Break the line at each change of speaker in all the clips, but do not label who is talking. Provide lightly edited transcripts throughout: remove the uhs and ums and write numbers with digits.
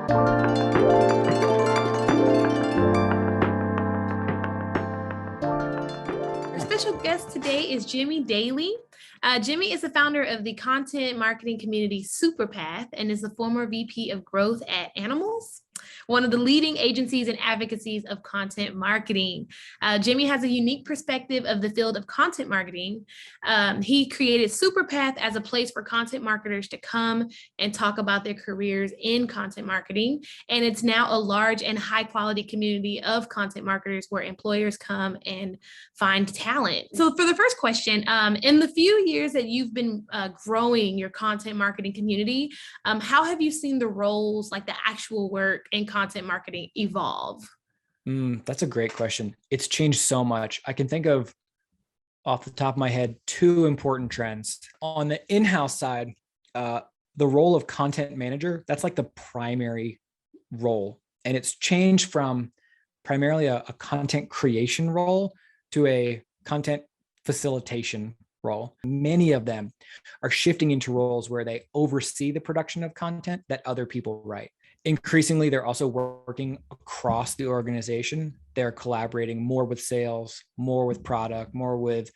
Our special guest today is Jimmy Daly. Jimmy is the founder of the content marketing community Superpath and is the former VP of growth at Animals, one of the leading agencies and advocacies of content marketing. Jimmy has a unique perspective of the field of content marketing. He created Superpath as a place for content marketers to come and talk about their careers in content marketing. And it's now a large and high quality community of content marketers where employers come and find talent. So for the first question, in the few years that you've been growing your content marketing community, how have you seen the roles, like the actual work in content marketing, evolve?
That's a great question. It's changed so much. I can think of, off the top of my head, two important trends. On the in-house side, the role of content manager, that's like the primary role. And it's changed from primarily a content creation role to a content facilitation role. Many of them are shifting into roles where they oversee the production of content that other people write. Increasingly, they're also working across the organization. They're collaborating more with sales, more with product, more with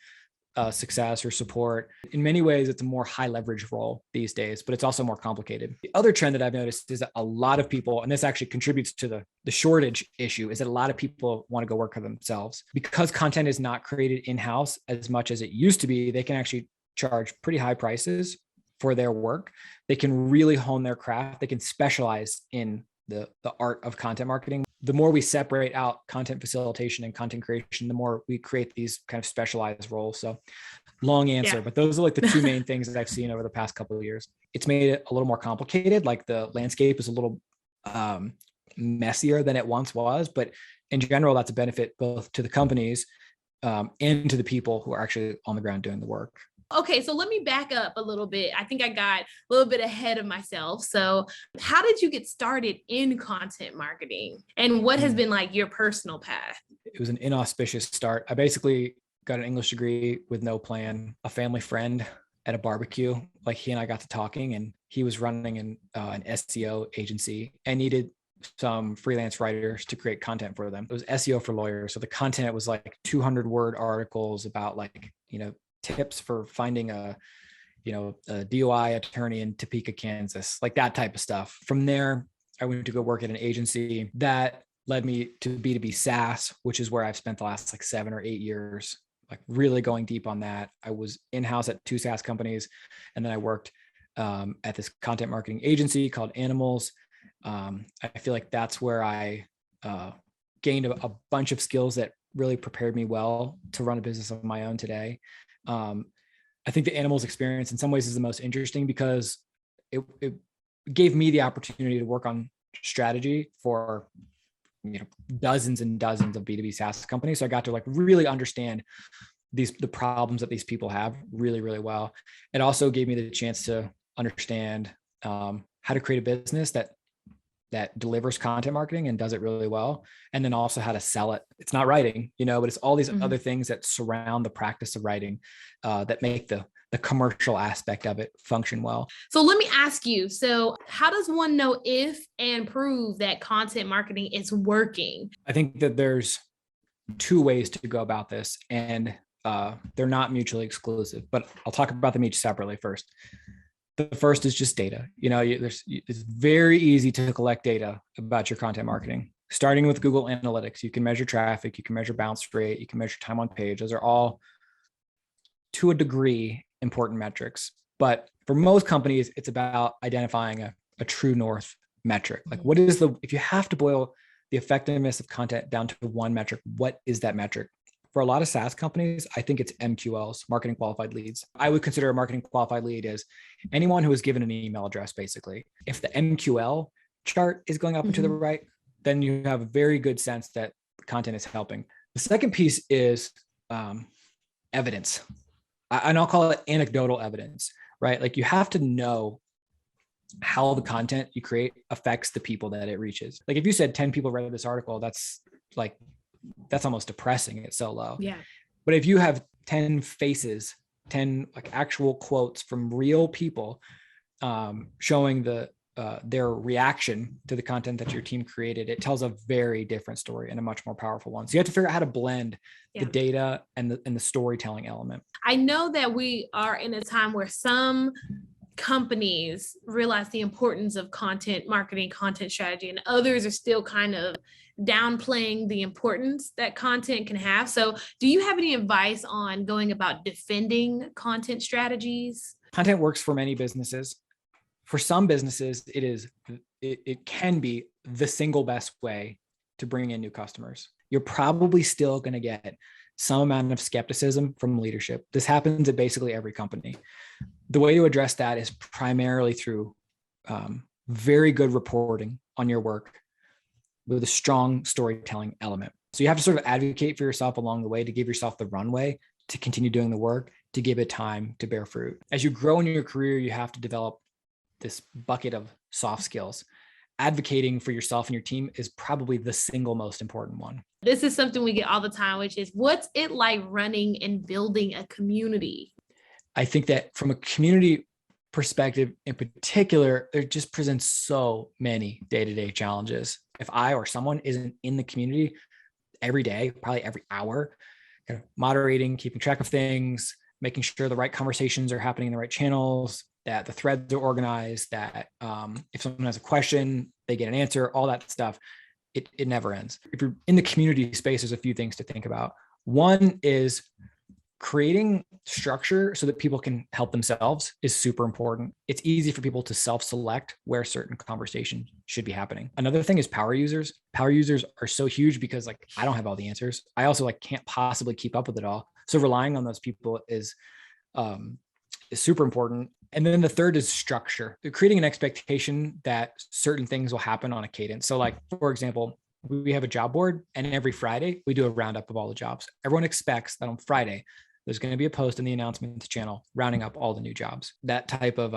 success or support. In many ways, it's a more high leverage role these days, but it's also more complicated. The other trend that I've noticed is that a lot of people, and this actually contributes to the shortage issue, is that a lot of people want to go work for themselves. Because content is not created in-house as much as it used to be, they can actually charge pretty high prices for their work. They can really hone their craft. They can specialize in the art of content marketing. The more we separate out content facilitation and content creation, the more we create these kind of specialized roles. So long answer, but those are like the two main things that I've seen over the past couple of years. It's made it a little more complicated. Like the landscape is a little messier than it once was, but in general, that's a benefit both to the companies and to the people who are actually on the ground doing the work.
Okay, so let me back up a little bit. I think I got a little bit ahead of myself. So how did you get started in content marketing? And what has been like your personal path?
It was an inauspicious start. I basically got an English degree with no plan. A family friend at a barbecue, like he and I got to talking, and he was running an SEO agency and needed some freelance writers to create content for them. It was SEO for lawyers. So the content was like 200-word articles about tips for finding a DOI attorney in Topeka, Kansas, like that type of stuff. From there, I went to go work at an agency that led me to B2B SaaS, which is where I've spent the last like 7 or 8 years, like really going deep on that. I was in-house at 2 SaaS companies. And then I worked at this content marketing agency called Animals. I feel like that's where I gained a bunch of skills that really prepared me well to run a business of my own today. I think the Animals experience in some ways is the most interesting because it gave me the opportunity to work on strategy for dozens and dozens of B2B SaaS companies. So I got to like really understand the problems that these people have really, really well. It also gave me the chance to understand how to create a business that delivers content marketing and does it really well. And then also how to sell it. It's not writing, but it's all these other things that surround the practice of writing that make the commercial aspect of it function well.
So let me ask you, so how does one know if and prove that content marketing is working?
I think that there's 2 ways to go about this, and they're not mutually exclusive, but I'll talk about them each separately first. The first is just data. It's very easy to collect data about your content marketing. Starting with Google Analytics, you can measure traffic, you can measure bounce rate, you can measure time on page. Those are all, to a degree, important metrics. But for most companies, it's about identifying a true north metric. Like if you have to boil the effectiveness of content down to one metric, what is that metric? For a lot of SaaS companies, I think it's MQLs, marketing qualified leads. I would consider a marketing qualified lead as anyone who is given an email address, basically. If the MQL chart is going up and to the right, then you have a very good sense that content is helping. The second piece is evidence. And I'll call it anecdotal evidence, right? Like you have to know how the content you create affects the people that it reaches. Like if you said 10 people read this article, that's almost depressing. It's so low.
Yeah.
But if you have 10 faces, 10 like actual quotes from real people showing the their reaction to the content that your team created, it tells a very different story and a much more powerful one. So you have to figure out how to blend the data and the storytelling element.
I know that we are in a time where some companies realize the importance of content marketing, content strategy, and others are still kind of downplaying the importance that content can have. So do you have any advice on going about defending content strategies?
Content works for many businesses. For some businesses, it can be the single best way to bring in new customers. You're probably still going to get some amount of skepticism from leadership. This happens at basically every company. The way to address that is primarily through very good reporting on your work with a strong storytelling element. So you have to sort of advocate for yourself along the way to give yourself the runway to continue doing the work, to give it time to bear fruit. As you grow in your career, you have to develop this bucket of soft skills. Advocating for yourself and your team is probably the single most important one.
This is something we get all the time, which is, what's it like running and building a community?
I think that from a community perspective in particular, it just presents so many day-to-day challenges. If I or someone isn't in the community every day, probably every hour, kind of moderating, keeping track of things, making sure the right conversations are happening in the right channels, that the threads are organized, that if someone has a question, they get an answer, all that stuff, it never ends. If you're in the community space, there's a few things to think about. One is creating structure so that people can help themselves is super important. It's easy for people to self-select where certain conversations should be happening. Another thing is power users. Power users are so huge because I don't have all the answers. I also can't possibly keep up with it all. So relying on those people is super important. And then the third is structure. They're creating an expectation that certain things will happen on a cadence. So for example, we have a job board, and every Friday we do a roundup of all the jobs. Everyone expects that on Friday, there's going to be a post in the announcements channel rounding up all the new jobs. That type of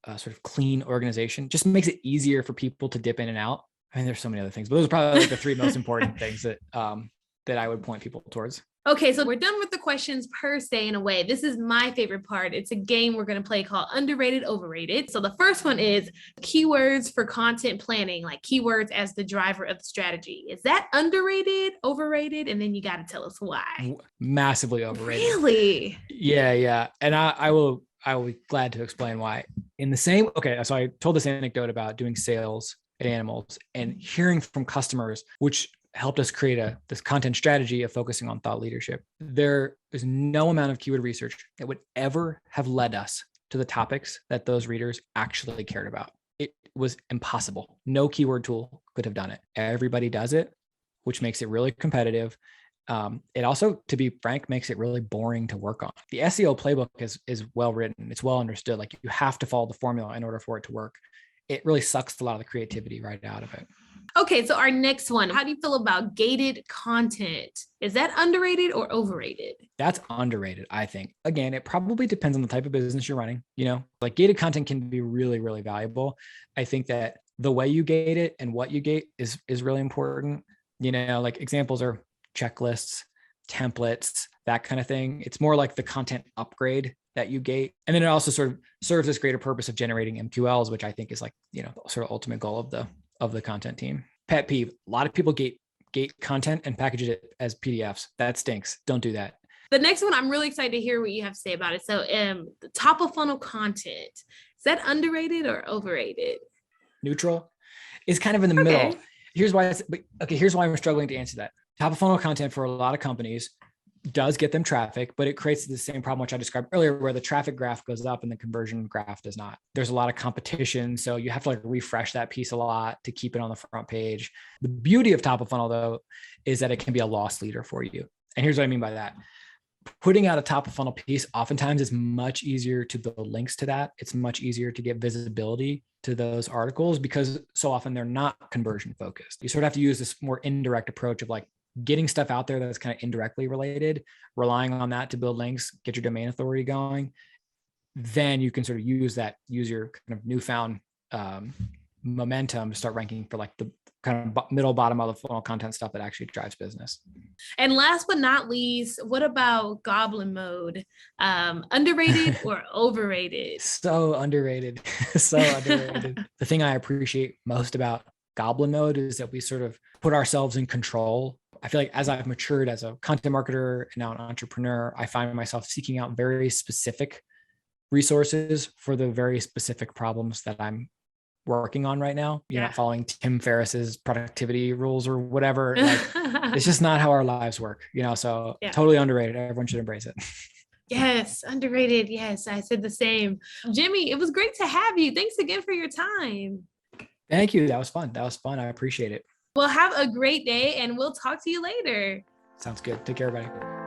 sort of clean organization just makes it easier for people to dip in and out. I mean, there's so many other things, but those are probably the three most important things that I would point people towards.
Okay, so we're done with the questions per se in a way. This is my favorite part. It's a game we're going to play called Underrated, Overrated. So the first one is keywords for content planning, like keywords as the driver of the strategy. Is that underrated, overrated? And then you got to tell us why.
Massively overrated.
Really?
Yeah. And I will be glad to explain why. So I told this anecdote about doing sales at Animals and hearing from customers, which helped us create this content strategy of focusing on thought leadership. There is no amount of keyword research that would ever have led us to the topics that those readers actually cared about. It was impossible. No keyword tool could have done it. Everybody does it, which makes it really competitive. It also, to be frank, makes it really boring to work on. The SEO playbook is well written. It's well understood. You have to follow the formula in order for it to work. It really sucks a lot of the creativity right out of it.
Okay, so our next one, how do you feel about gated content? Is that underrated or overrated?
That's underrated, I think. Again, it probably depends on the type of business you're running. Gated content can be really, really valuable. I think that the way you gate it and what you gate is really important. Examples are checklists, templates, that kind of thing. It's more like the content upgrade that you gate. And then it also sort of serves this greater purpose of generating MQLs, which I think is sort of ultimate goal of the content team. Pet peeve. A lot of people gate content and package it as PDFs. That stinks. Don't do that.
The next one, I'm really excited to hear what you have to say about it. So the top of funnel content, is that underrated or overrated?
Neutral. It's kind of in the middle. Here's why I'm struggling to answer that. Top of funnel content for a lot of companies does get them traffic, but it creates the same problem, which I described earlier, where the traffic graph goes up and the conversion graph does not. There's a lot of competition. So you have to refresh that piece a lot to keep it on the front page. The beauty of top of funnel, though, is that it can be a loss leader for you. And here's what I mean by that. Putting out a top of funnel piece oftentimes is much easier to build links to that. It's much easier to get visibility to those articles because so often they're not conversion focused. You sort of have to use this more indirect approach of getting stuff out there that's kind of indirectly related, relying on that to build links, get your domain authority going. Then you can sort of use your kind of newfound momentum to start ranking for like the kind of middle bottom of the funnel content stuff that actually drives business.
And last but not least, what about Goblin mode? Underrated or overrated?
So underrated. So underrated. The thing I appreciate most about Goblin mode is that we sort of put ourselves in control. I feel like as I've matured as a content marketer and now an entrepreneur, I find myself seeking out very specific resources for the very specific problems that I'm working on right now. You're not following Tim Ferriss's productivity rules or whatever. Like, it's just not how our lives work, so totally underrated. Everyone should embrace it.
Yes, underrated. Yes, I said the same. Jimmy, it was great to have you. Thanks again for your time.
Thank you. That was fun. I appreciate it.
Well, have a great day and we'll talk to you later.
Sounds good. Take care, everybody.